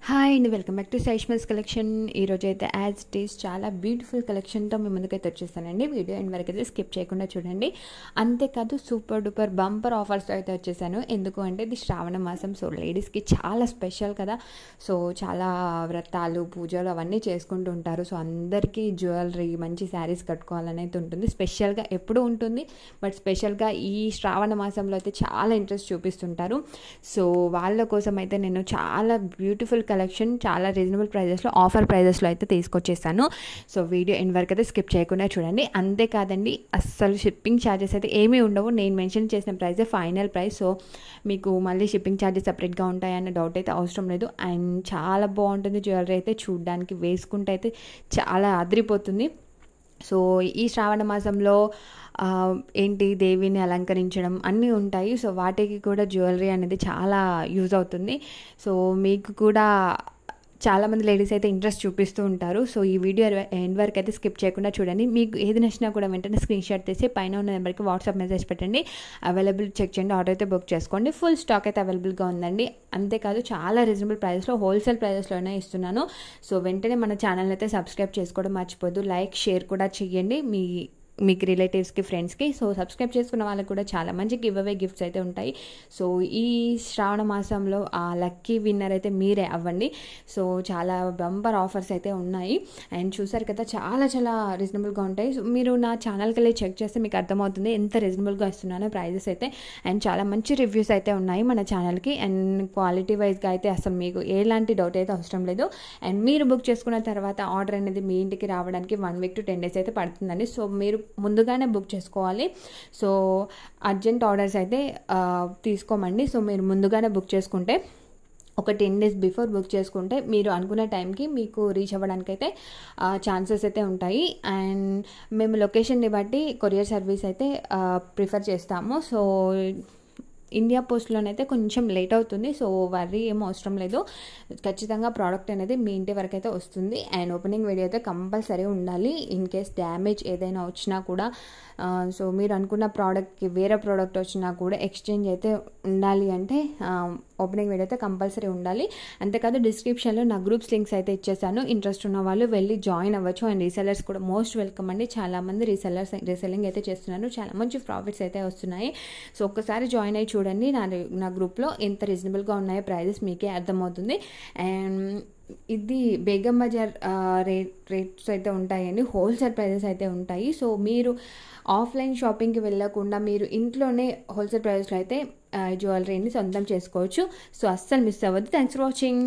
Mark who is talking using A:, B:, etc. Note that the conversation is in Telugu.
A: హాయ్ అండి, వెల్కమ్ బ్యాక్ టు సైష్మల్స్ కలెక్షన్. ఈరోజు అయితే యాజ్ ఇట్ ఈస్ చాలా బ్యూటిఫుల్ కలెక్షన్తో మీ ముందుకైతే వచ్చేసానండి. వీడియో ఎండ్ వరకు అయితే స్కిప్ చేయకుండా చూడండి. అంతేకాదు సూపర్ డూపర్ బంపర్ ఆఫర్స్తో అయితే వచ్చేసాను. ఎందుకు అంటే ఇది శ్రావణ మాసం, సో లేడీస్కి చాలా స్పెషల్ కదా. సో చాలా వ్రతాలు, పూజలు అవన్నీ చేసుకుంటూ ఉంటారు. సో అందరికీ జ్యువెలరీ, మంచి శారీస్ కట్టుకోవాలని అయితే ఉంటుంది. స్పెషల్గా ఎప్పుడూ ఉంటుంది, బట్ స్పెషల్గా ఈ శ్రావణ మాసంలో అయితే చాలా ఇంట్రెస్ట్ చూపిస్తుంటారు. సో వాళ్ళ కోసం అయితే నేను చాలా బ్యూటిఫుల్ కలెక్షన్ చాలా రీజనబుల్ ప్రైజెస్లో, ఆఫర్ ప్రైజెస్లో అయితే తీసుకొచ్చేసాను. సో వీడియో ఎండ్ వరకు అయితే స్కిప్ చేయకుండా చూడండి. అంతేకాదండి, అస్సలు షిప్పింగ్ ఛార్జెస్ అయితే ఏమీ ఉండవు. నేను మెన్షన్ చేసిన ప్రైజే ఫైనల్ ప్రైస్. సో మీకు మళ్ళీ షిప్పింగ్ ఛార్జెస్ సపరేట్గా ఉంటాయన్న డౌట్ అయితే అవసరం లేదు. అండ్ చాలా బాగుంటుంది జ్యువెలరీ అయితే, చూడడానికి వేసుకుంటే అయితే చాలా అదిరిపోతుంది. సో ఈ శ్రావణ మాసంలో ఏంటి దేవిని అలంకరించడం అన్నీ ఉంటాయి. సో వాటికి కూడా జ్యువెలరీ అనేది చాలా యూజ్ అవుతుంది. సో మీకు కూడా చాలామంది లేడీస్ అయితే ఇంట్రెస్ట్ చూపిస్తూ ఉంటారు. సో ఈ వీడియో ఎండ్ వరకు అయితే స్కిప్ చేయకుండా చూడండి. మీకు ఏది నచ్చినా కూడా వెంటనే స్క్రీన్ షాట్ తీసి పైన ఉన్న నెంబర్కి వాట్సాప్ మెసేజ్ పెట్టండి. అవైలబుల్ చెక్ చేయండి, ఆర్డర్ అయితే బుక్ చేసుకోండి. ఫుల్ స్టాక్ అయితే అవైలబుల్గా ఉందండి. అంతేకాదు చాలా రీజనబుల్ ప్రైస్లో, హోల్సేల్ ప్రైజెస్లోనే ఇస్తున్నాను. సో వెంటనే మన ఛానల్ అయితే సబ్స్క్రైబ్ చేసుకోవడం మర్చిపోద్దు. లైక్, షేర్ కూడా చేయండి మీకు రిలేటివ్స్కి, ఫ్రెండ్స్కి. సో సబ్స్క్రైబ్ చేసుకున్న వాళ్ళకి కూడా చాలా మంచి గివ్ అవే గిఫ్ట్స్ అయితే ఉంటాయి. సో ఈ శ్రావణ మాసంలో ఆ లక్కీ విన్నర్ అయితే మీరే అవ్వండి. సో చాలా బంపర్ ఆఫర్స్ అయితే ఉన్నాయి. అండ్ చూసారు కదా, చాలా చాలా రీజనబుల్గా ఉంటాయి. సో మీరు నా ఛానల్కి వెళ్ళి చెక్ చేస్తే మీకు అర్థమవుతుంది ఎంత రీజనబుల్గా ఇస్తున్నానో ప్రైజెస్ అయితే. అండ్ చాలా మంచి రివ్యూస్ అయితే ఉన్నాయి మన ఛానల్కి. అండ్ క్వాలిటీ వైజ్గా అయితే అసలు మీకు ఎలాంటి డౌట్ అయితే అవసరం లేదు. అండ్ మీరు బుక్ చేసుకున్న తర్వాత ఆర్డర్ అనేది మీ ఇంటికి రావడానికి 1 week to 10 days అయితే పడుతుందండి. సో మీరు ముందుగానే బుక్ చేసుకోవాలి. సో అర్జెంట్ ఆర్డర్స్ అయితే తీసుకోమండి. సో మీరు ముందుగానే బుక్ చేసుకుంటే, ఒక 10 days బిఫోర్ బుక్ చేసుకుంటే మీరు అనుకునే టైంకి మీకు రీచ్ అవ్వడానికి అయితే ఛాన్సెస్ అయితే ఉంటాయి. అండ్ మేము లొకేషన్ని బట్టి కొరియర్ సర్వీస్ అయితే ప్రిఫర్ చేస్తాము. సో ఇండియా పోస్ట్లోనైతే కొంచెం లేట్ అవుతుంది. సో వర్రీ ఏమో అవసరం లేదు. ఖచ్చితంగా ప్రోడక్ట్ అనేది మీ ఇంటి వరకు అయితే వస్తుంది. అండ్ ఓపెనింగ్ వీడియో అయితే కంపల్సరీ ఉండాలి. ఇన్ కేస్ డ్యామేజ్ ఏదైనా వచ్చినా కూడా, సో మీరు అనుకున్న ప్రోడక్ట్కి వేరే ప్రోడక్ట్ వచ్చినా కూడా ఎక్స్చేంజ్ అయితే ఉండాలి. అంటే ఓపెనింగ్ వీడియో అయితే కంపల్సరీ ఉండాలి. అంతేకాదు డిస్క్రిప్షన్లో నా గ్రూప్స్ లింక్స్ అయితే ఇచ్చేసాను. ఇంట్రెస్ట్ ఉన్న వాళ్ళు వెళ్ళి జాయిన్ అవ్వచ్చు. అండ్ రీసెల్లర్స్ కూడా మోస్ట్ వెల్కమ్ అండి. చాలామంది రీసెల్లింగ్ అయితే చేస్తున్నారు. చాలా మంచి ప్రాఫిట్స్ అయితే వస్తున్నాయి. సో ఒక్కసారి జాయిన్ అయ్యి చూడండి నా గ్రూప్లో ఎంత రీజనబుల్గా ఉన్నాయో ప్రైజెస్ మీకే అర్థమవుతుంది. అండ్ ఇది బేగం బజార్ రేట్స్ అయితే ఉంటాయండి, హోల్సేల్ ప్రైజెస్ అయితే ఉంటాయి. సో మీరు ఆఫ్లైన్ షాపింగ్కి వెళ్ళకుండా మీరు ఇంట్లోనే హోల్సేల్ ప్రైజెస్లో అయితే జ్యువెలరీని సొంతం చేసుకోవచ్చు. సో అస్సలు మిస్ అవ్వద్దు. Thanks for watching.